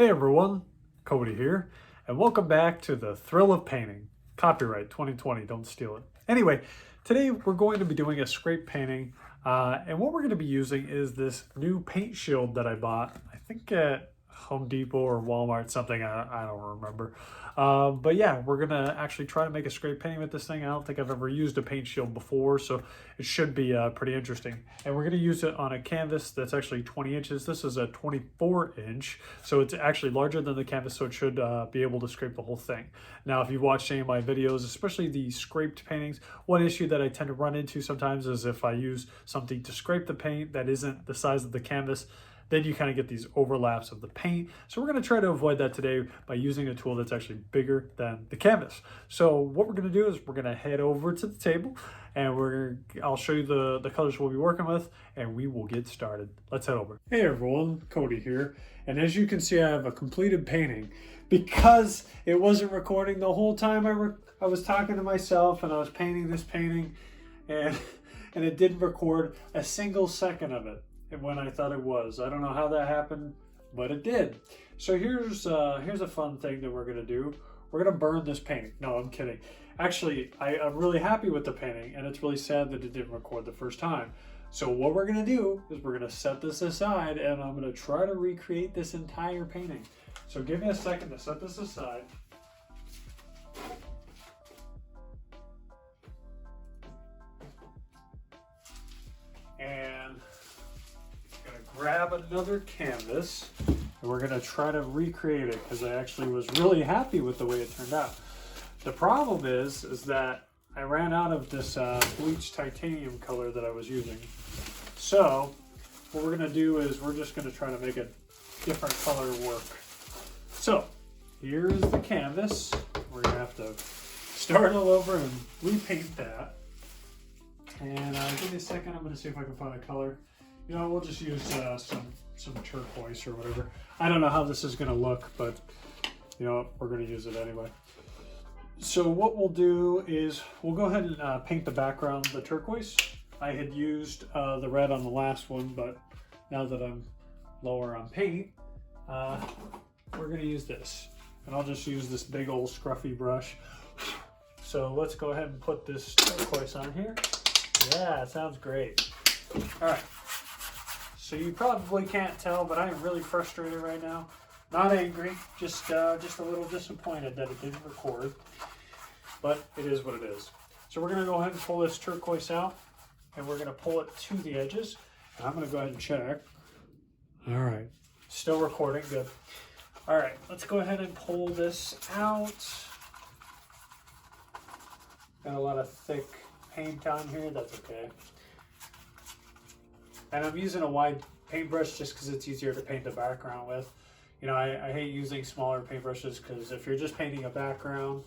Hey everyone, Coty here, and welcome back to the Thrill of Painting. Copyright 2020, don't steal it. Anyway, today we're going to be doing a scrape painting, and what we're going to be using is this new paint shield that I bought, I think at Home Depot or Walmart, something, I don't remember. But yeah, we're going to actually try to make a scrape painting with this thing. I don't think I've ever used a paint shield before, so it should be pretty interesting. And we're going to use it on a canvas that's actually 20 inches. This is a 24 inch, so it's actually larger than the canvas, so it should be able to scrape the whole thing. Now, if you've watched any of my videos, especially the scraped paintings, one issue that I tend to run into sometimes is if I use something to scrape the paint that isn't the size of the canvas, then you kind of get these overlaps of the paint. So we're going to try to avoid that today by using a tool that's actually bigger than the canvas. So what we're going to do is we're going to head over to the table and I'll show you the colors we'll be working with and we will get started. Let's head over. Hey everyone, Coty here. And as you can see, I have a completed painting. Because it wasn't recording the whole time I was talking to myself and I was painting this painting and it didn't record a single second of it when I thought it was. I don't know how that happened, but it did. So here's a fun thing that we're gonna do. We're gonna burn this painting. No, I'm kidding. Actually, I'm really happy with the painting and it's really sad that it didn't record the first time. So what we're gonna do is we're gonna set this aside and I'm gonna try to recreate this entire painting. So give me a second to set this aside. And grab another canvas and we're going to try to recreate it because I actually was really happy with the way it turned out. The problem is that I ran out of this bleached titanium color that I was using. So what we're going to do is we're just going to try to make a different color work. So here's the canvas. We're going to have to start all over and repaint that. And give me a second, I'm going to see if I can find a color. You know, we'll just use some turquoise or whatever. I don't know how this is going to look, but you know, we're going to use it anyway. So what we'll do is we'll go ahead and paint the background the turquoise. I had used the red on the last one, but now that I'm lower on paint, we're going to use this. And I'll just use this big old scruffy brush. So let's go ahead and put this turquoise on here. Yeah, it sounds great. All right. So you probably can't tell, but I am really frustrated right now. Not angry, just a little disappointed that it didn't record. But it is what it is. So we're gonna go ahead and pull this turquoise out, and we're gonna pull it to the edges. And I'm gonna go ahead and check. All right, still recording, good. All right, let's go ahead and pull this out. Got a lot of thick paint on here, that's okay. And I'm using a wide paintbrush just because it's easier to paint the background with. You know, I hate using smaller paintbrushes because if you're just painting a background,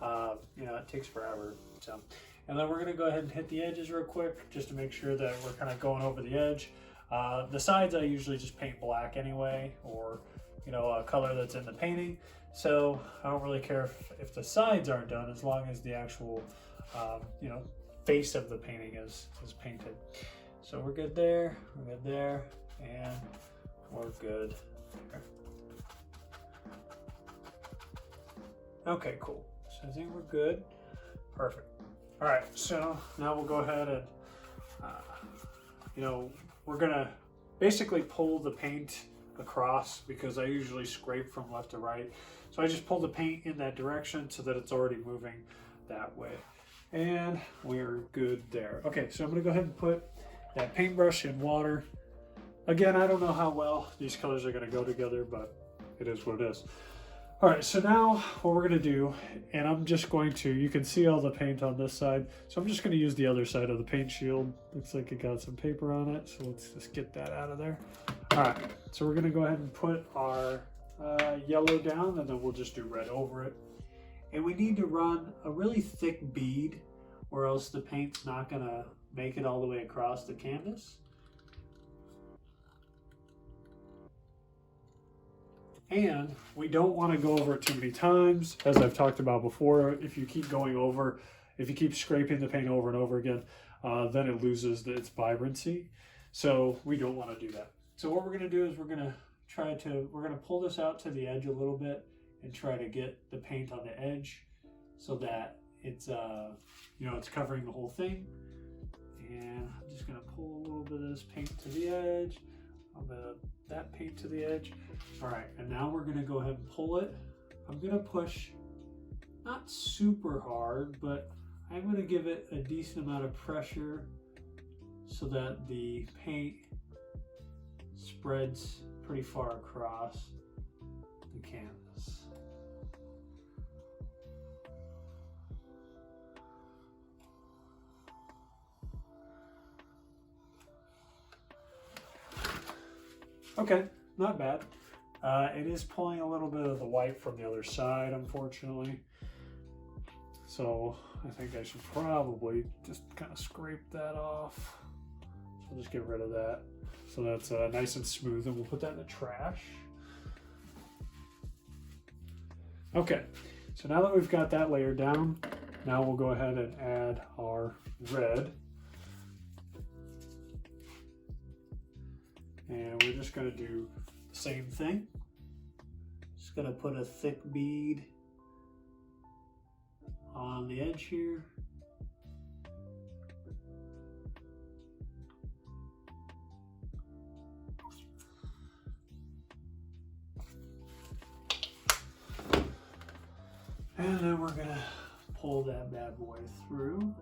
you know, it takes forever. So, and then we're going to go ahead and hit the edges real quick just to make sure that we're kind of going over the edge. The sides I usually just paint black anyway, or, you know, a color that's in the painting. So I don't really care if the sides aren't done as long as the actual, you know, face of the painting is painted. So we're good there, and we're good there. Okay, cool. So I think we're good. Perfect. All right, so now we'll go ahead and, you know, we're gonna basically pull the paint across because I usually scrape from left to right. So I just pull the paint in that direction so that it's already moving that way. And we're good there. Okay, so I'm gonna go ahead and put that paintbrush in water. Again, I don't know how well these colors are gonna go together, but it is what it is. All right, so now what we're gonna do, and I'm just going to, you can see all the paint on this side, so I'm just gonna use the other side of the paint shield. Looks like it got some paper on it, so let's just get that out of there. All right, so we're gonna go ahead and put our yellow down, and then we'll just do red over it. And we need to run a really thick bead, or else the paint's not gonna make it all the way across the canvas. And we don't want to go over it too many times. As I've talked about before, if you keep going over, if you keep scraping the paint over and over again, then it loses its vibrancy. So we don't want to do that. So what we're going to do is we're going to we're gonna pull this out to the edge a little bit and try to get the paint on the edge so that it's, it's covering the whole thing. And I'm just gonna pull a little bit of this paint to the edge, a little bit of that paint to the edge. All right, and now we're gonna go ahead and pull it. I'm gonna push, not super hard, but I'm gonna give it a decent amount of pressure so that the paint spreads pretty far across the canvas. Okay, not bad. It is pulling a little bit of the white from the other side, unfortunately. So I think I should probably just kind of scrape that off. So I'll just get rid of that. So that's nice and smooth, and we'll put that in the trash. Okay, so now that we've got that layer down, now we'll go ahead and add our red. And we're just gonna do the same thing. Just gonna put a thick bead on the edge here. And then we're gonna pull that bad boy through.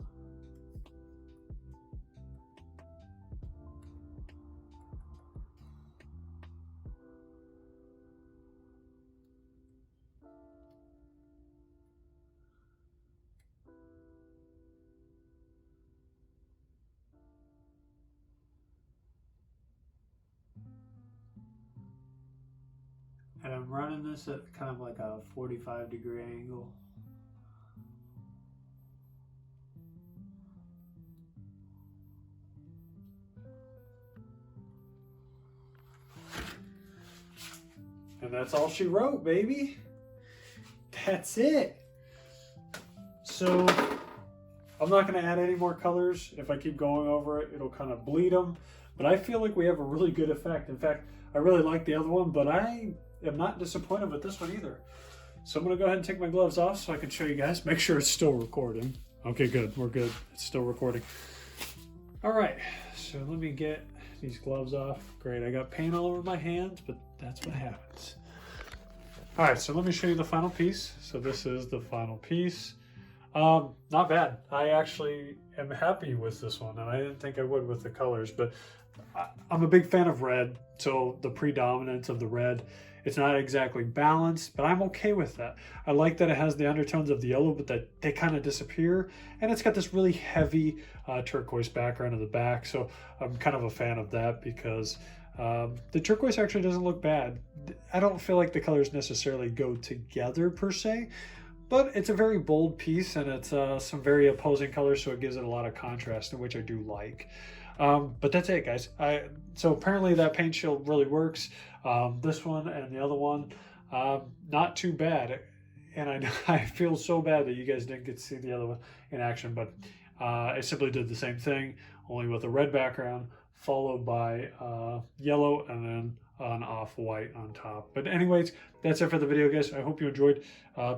And I'm running this at kind of like a 45-degree angle. And that's all she wrote, baby. That's it. So I'm not going to add any more colors. If I keep going over it, it'll kind of bleed them. But I feel like we have a really good effect. In fact, I really like the other one, but I am not disappointed with this one either. So I'm going to go ahead and take my gloves off so I can show you guys. Make sure it's still recording. Okay, good. We're good. It's still recording. All right. So let me get these gloves off. Great. I got paint all over my hands, but that's what happens. All right. So let me show you the final piece. So this is the final piece. Not bad. I actually am happy with this one, and I didn't think I would with the colors, but I'm a big fan of red. So the predominance of the red, it's not exactly balanced, but I'm okay with that. I like that it has the undertones of the yellow, but that they kind of disappear. And it's got this really heavy turquoise background in the back. So I'm kind of a fan of that because the turquoise actually doesn't look bad. I don't feel like the colors necessarily go together per se, but it's a very bold piece, and it's some very opposing colors, so it gives it a lot of contrast, which I do like. But that's it, guys. So apparently that paint shield really works. This one and the other one, not too bad. And I feel so bad that you guys didn't get to see the other one in action, but I simply did the same thing, only with a red background, followed by yellow, and then an off-white on top. But anyways, that's it for the video, guys. I hope you enjoyed.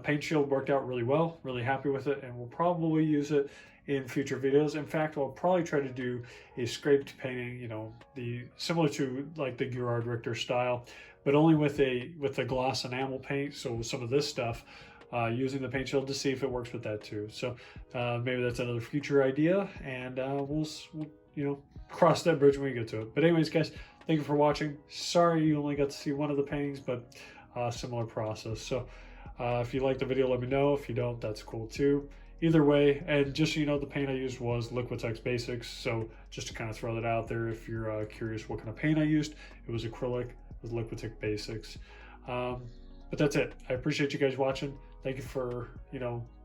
Paint shield worked out really well, really happy with it, and we'll probably use it in future videos. In fact, I'll probably try to do a scraped painting, you know, similar to like the Gerhard Richter style, but only with a gloss enamel paint. So some of this stuff, using the paint shield to see if it works with that too. So maybe that's another future idea, and we'll cross that bridge when we get to it. But anyways, guys, thank you for watching. Sorry you only got to see one of the paintings, but similar process. So if you like the video, let me know. If you don't, that's cool too. Either way, and just so you know, the paint I used was Liquitex Basics. So just to kind of throw that out there, if you're curious what kind of paint I used, it was acrylic with Liquitex Basics. But that's it. I appreciate you guys watching. Thank you for,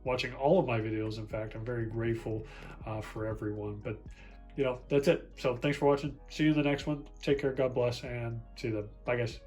watching all of my videos. In fact, I'm very grateful for everyone. But, that's it. So thanks for watching. See you in the next one. Take care. God bless. And see you then. Bye, guys.